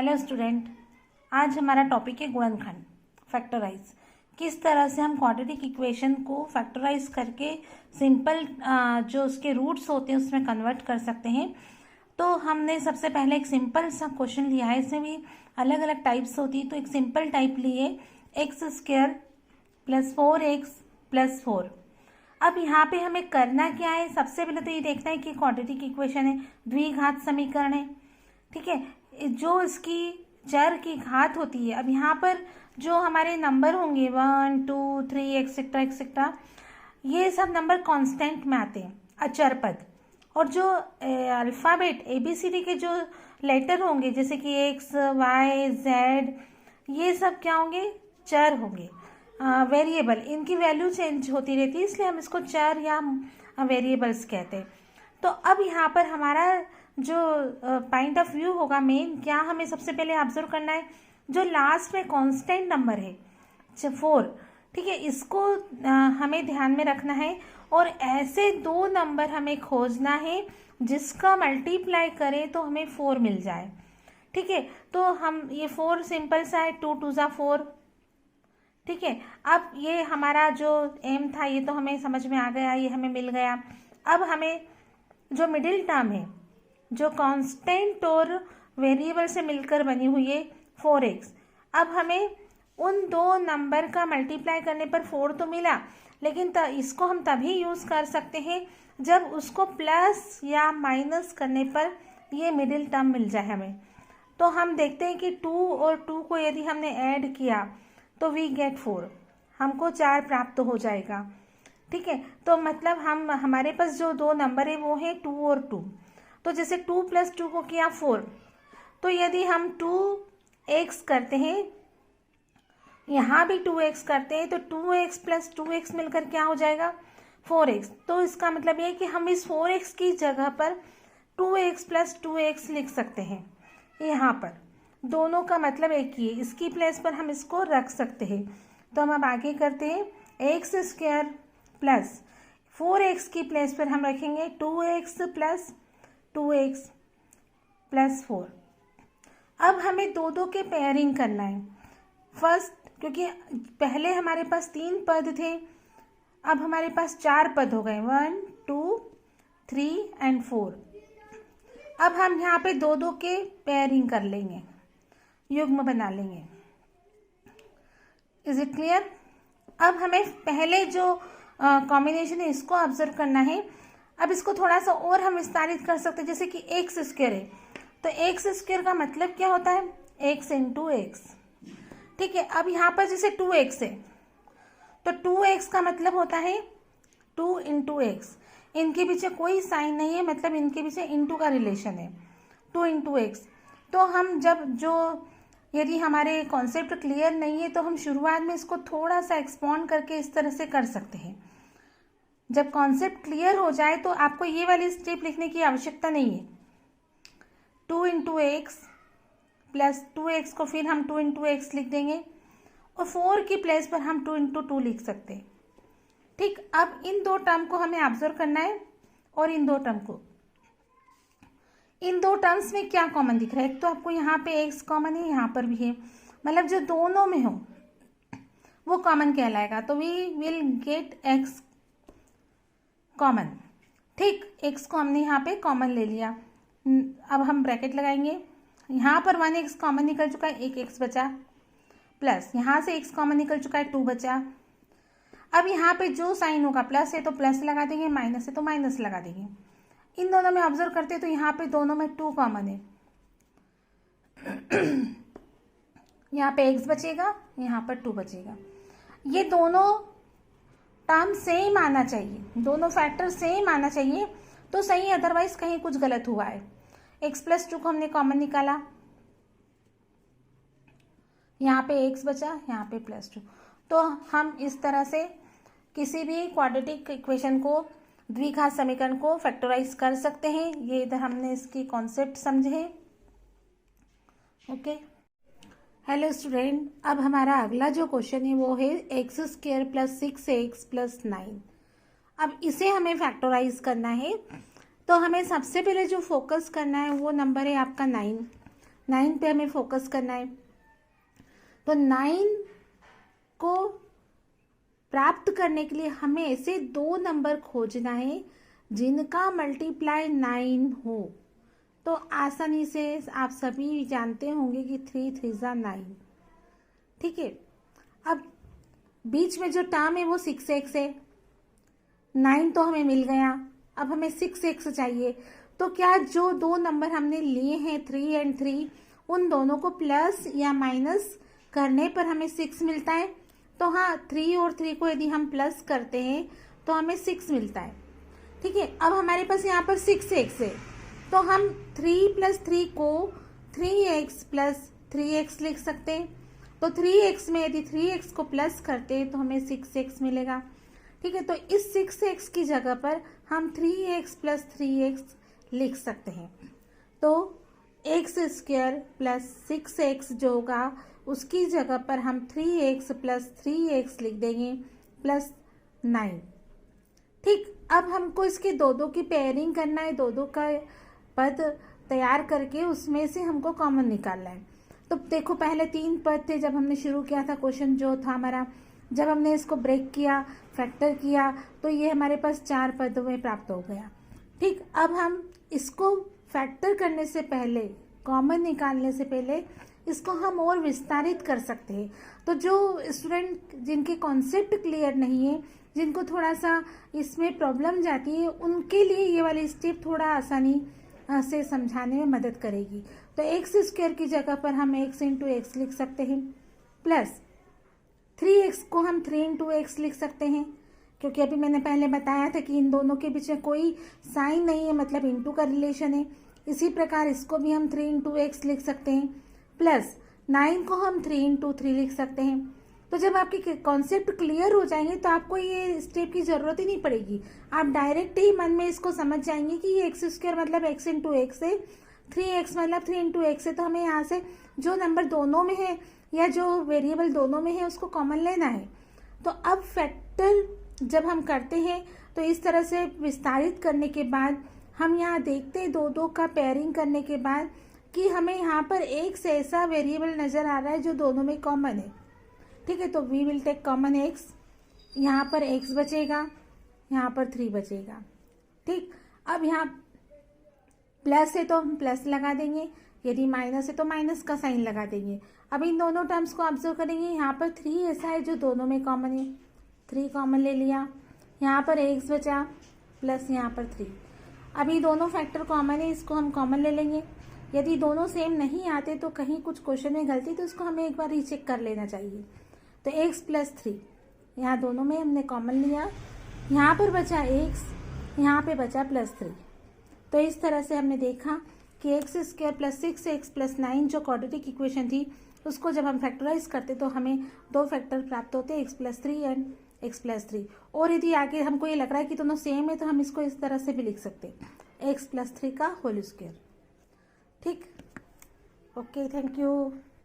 Hello student, आज हमारा topic है गुणनखंड फैक्टराइज। किस तरह से हम क्वाड्रेटिक इक्वेशन को फैक्टराइज करके सिंपल जो उसके रूट्स होते हैं उसमें कन्वर्ट कर सकते हैं। तो हमने सबसे पहले एक सिंपल सा क्वेश्चन लिया है। इसमें भी अलग अलग टाइप्स होती है, तो एक सिंपल टाइप लिए x square plus 4x plus 4। अब यहाँ पे हमें करना क्या है, सबसे पहले तो ये देखना है कि क्वाड्रेटिक इक्वेशन है, द्विघात समीकरण है। ठीक है, जो इसकी चर की घात होती है, अब यहाँ पर जो हमारे नंबर होंगे 1 2 3 एक्सेट्रा एक्सेट्रा, ये सब नंबर कांस्टेंट में आते हैं, अचर पद। और जो अल्फ़ाबेट ABCD के जो लेटर होंगे जैसे कि X Y Z, ये सब क्या होंगे, चर होंगे, वेरिएबल। इनकी वैल्यू चेंज होती रहती है, इसलिए हम इसको चर या वेरिएबल्स कहते हैं। तो अब यहाँ पर हमारा जो पॉइंट ऑफ व्यू होगा मेन, क्या हमें सबसे पहले ऑब्जर्व करना है जो लास्ट में कांस्टेंट नंबर है 4। ठीक है, इसको हमें ध्यान में रखना है। और ऐसे दो नंबर हमें खोजना है जिसका मल्टीप्लाई करें तो हमें 4 मिल जाए। ठीक है, तो हम ये 4 सिंपल सा है, 2 2 ज़ा 4। ठीक है, अब ये हमारा जो एम था ये तो हमें समझ में आ गया, ये हमें मिल गया। अब हमें जो मिडिल टर्म है जो कांस्टेंट और वेरिएबल से मिलकर बनी हुई है 4x, अब हमें उन दो नंबर का मल्टीप्लाई करने पर 4 तो मिला, लेकिन इसको हम तभी यूज़ कर सकते हैं जब उसको प्लस या माइनस करने पर ये मिडिल टर्म मिल जाए हमें। तो हम देखते हैं कि 2 और 2 को यदि हमने ऐड किया तो वी गेट 4, हमको 4 प्राप्त हो जाएगा। ठीक है, तो मतलब हमारे पास जो दो नंबर है वो है 2 और 2। तो जैसे 2 + 2 को किया 4, तो यदि हम 2x करते हैं, यहाँ भी 2x करते हैं, तो 2x + 2x मिलकर क्या हो जाएगा 4x। तो इसका मतलब ये है कि हम इस 4x की जगह पर 2x + 2x लिख सकते हैं। यहाँ पर दोनों का मतलब एक ही है, इसकी प्लेस पर हम इसको रख सकते हैं। तो हम अब आगे करते हैं, x² प्लस 4x की प्लेस पर हम रखेंगे 2x + 2x प्लस 4। अब हमें दो के पेयरिंग करना है फर्स्ट, क्योंकि पहले हमारे पास 3 पद थे, अब हमारे पास 4 पद हो गए, 1 2 3 एंड 4। अब हम यहाँ पे दो के पेयरिंग कर लेंगे, युग्म बना लेंगे। Is it clear? अब हमें पहले जो कॉम्बिनेशन है इसको ऑब्जर्व करना है। अब इसको थोड़ा सा और हम विस्तारित कर सकते हैं, जैसे कि x² है, तो x² का मतलब क्या होता है, x × x। ठीक है, अब यहाँ पर जैसे 2x है, तो 2x का मतलब होता है 2 × x। इनके पीछे कोई साइन नहीं है, मतलब इनके पीछे इंटू का रिलेशन है, 2 × x। तो हम यदि हमारे कॉन्सेप्ट क्लियर नहीं है तो हम शुरुआत में इसको थोड़ा सा एक्सपॉन्ड करके इस तरह से कर सकते हैं। जब कॉन्सेप्ट क्लियर हो जाए तो आपको ये वाली स्टेप लिखने की आवश्यकता नहीं है। 2 × x प्लस 2x को फिर हम 2 × x लिख देंगे, और 4 की प्लेस पर हम 2 × 2 लिख सकते हैं। ठीक, अब इन दो टर्म को हमें ऑब्जर्व करना है, और इन दो टर्म को, इन दो टर्म्स में क्या कॉमन दिख रहा है। एक तो आपको यहाँ पे x कॉमन है, यहाँ पर भी है, मतलब जो दोनों में हो वो कॉमन कहलाएगा। तो we will get x common. ठीक, x को हमने यहाँ पे कॉमन ले लिया। अब हम ब्रैकेट लगाएंगे, यहाँ पर 1x कॉमन निकल चुका है, एक x बचा, प्लस यहाँ से x कॉमन निकल चुका है, 2 बचा। अब यहाँ पे जो साइन होगा, प्लस है तो प्लस लगा देंगे, माइनस है तो माइनस लगा देंगे। इन दोनों में ऑब्जर्व करते हैं तो यहाँ पे दोनों में 2 कॉमन है, यहाँ पे x बचेगा, यहाँ पर 2 बचेगा। ये दोनों टर्म सेम आना चाहिए, दोनों फैक्टर सेम आना चाहिए तो सही, अदरवाइज कहीं कुछ गलत हुआ है। x + 2 को हमने कॉमन निकाला, यहाँ पे x बचा, यहाँ पे +2। तो हम इस तरह से किसी भी क्वाड्रेटिक इक्वेशन को, द्विघात समीकरण को फैक्टराइज कर सकते हैं। ये इधर हमने इसकी कॉन्सेप्ट समझे। ओके, हेलो स्टूडेंट, अब हमारा अगला जो क्वेश्चन है वो है x² + 6x + 9। अब इसे हमें फैक्टराइज करना है, तो हमें सबसे पहले जो फोकस करना है वो नंबर है आपका 9। 9 पे हमें फोकस करना है। तो 9 को प्राप्त करने के लिए हमें ऐसे 2 नंबर खोजना है जिनका मल्टीप्लाई 9 हो। तो आसानी से आप सभी जानते होंगे कि 3 3 9। ठीक है, अब बीच में जो टर्म है वो 6x है। 9 तो हमें मिल गया, अब हमें 6x चाहिए। तो क्या जो 2 नंबर हमने लिए हैं 3 और 3, उन दोनों को प्लस या माइनस करने पर हमें 6 मिलता है। तो हाँ, 3 और 3 को यदि हम प्लस करते हैं तो हमें 6 मिलता है। ठीक है, अब हमारे पास यहाँ पर 6x है, तो हम 3 + 3 को 3x + 3x लिख सकते हैं। तो 3x में यदि 3x को प्लस करते हैं तो हमें 6x मिलेगा। ठीक है, तो इस 6x की जगह पर हम 3x + 3x लिख सकते हैं। तो x² + 6x जो होगा उसकी जगह पर हम 3x + 3x लिख देंगे +9। ठीक, अब हमको इसके दो की पेयरिंग करना है, दो का पद तैयार करके उसमें से हमको कॉमन निकालना है। तो देखो, पहले 3 पद थे जब हमने शुरू किया था क्वेश्चन जो था हमारा। जब हमने इसको ब्रेक किया, फैक्टर किया, तो ये हमारे पास 4 पदों में प्राप्त हो गया। ठीक, अब हम इसको फैक्टर करने से पहले, कॉमन निकालने से पहले इसको हम और विस्तारित कर सकते हैं। तो जो स्टूडेंट जिनके कॉन्सेप्ट क्लियर नहीं है, जिनको थोड़ा सा इसमें प्रॉब्लम जाती है, उनके लिए ये वाली स्टेप थोड़ा आसानी से समझाने में मदद करेगी। तो x² की जगह पर हम x × x लिख सकते हैं, प्लस 3x को हम 3 × x लिख सकते हैं, क्योंकि अभी मैंने पहले बताया था कि इन दोनों के बीच में कोई साइन नहीं है, मतलब इनटू का रिलेशन है। इसी प्रकार इसको भी हम 3 × x लिख सकते हैं, प्लस 9 को हम 3 × 3 लिख सकते हैं। तो जब आपके कॉन्सेप्ट क्लियर हो जाएंगे तो आपको ये स्टेप की ज़रूरत ही नहीं पड़ेगी। आप डायरेक्ट ही मन में इसको समझ जाएंगे कि ये x² मतलब x × x है, 3x मतलब 3 × x है। तो हमें यहाँ से जो नंबर दोनों में है या जो वेरिएबल दोनों में है उसको कॉमन लेना है। तो अब फैक्टर जब हम करते हैं तो इस तरह से विस्तारित करने के बाद हम यहाँ देखते हैं 2 का पेयरिंग करने के बाद कि हमें यहाँ पर एक से ऐसा वेरिएबल नज़र आ रहा है जो दोनों में कॉमन है। ठीक है, तो we will take common x, यहाँ पर x बचेगा, यहाँ पर 3 बचेगा। ठीक, अब यहाँ प्लस है तो हम प्लस लगा देंगे, यदि माइनस है तो माइनस का साइन लगा देंगे। अब इन दोनों टर्म्स को ऑब्जर्व करेंगे, यहाँ पर 3 ऐसा है जो दोनों में कॉमन है, 3 कॉमन ले लिया, यहाँ पर x बचा प्लस यहाँ पर 3। अभी दोनों फैक्टर कॉमन है, इसको हम कॉमन ले लेंगे। यदि दोनों सेम नहीं आते तो कहीं कुछ क्वेश्चन में गलती, तो इसको हमें एक बार रीचेक कर लेना चाहिए। तो x + 3 यहाँ दोनों में हमने कॉमन लिया, यहाँ पर बचा x, यहाँ पे बचा +3। तो इस तरह से हमने देखा कि x² + 6x + 9 जो क्वाड्रेटिक इक्वेशन थी उसको जब हम फैक्टराइज करते तो हमें 2 फैक्टर प्राप्त होते, x + 3 एंड x + 3। और यदि आगे हमको ये लग रहा है कि दोनों सेम है तो हम इसको इस तरह से भी लिख सकते हैं, x + 3 का होल स्क्वायर। ठीक, ओके, थैंक यू।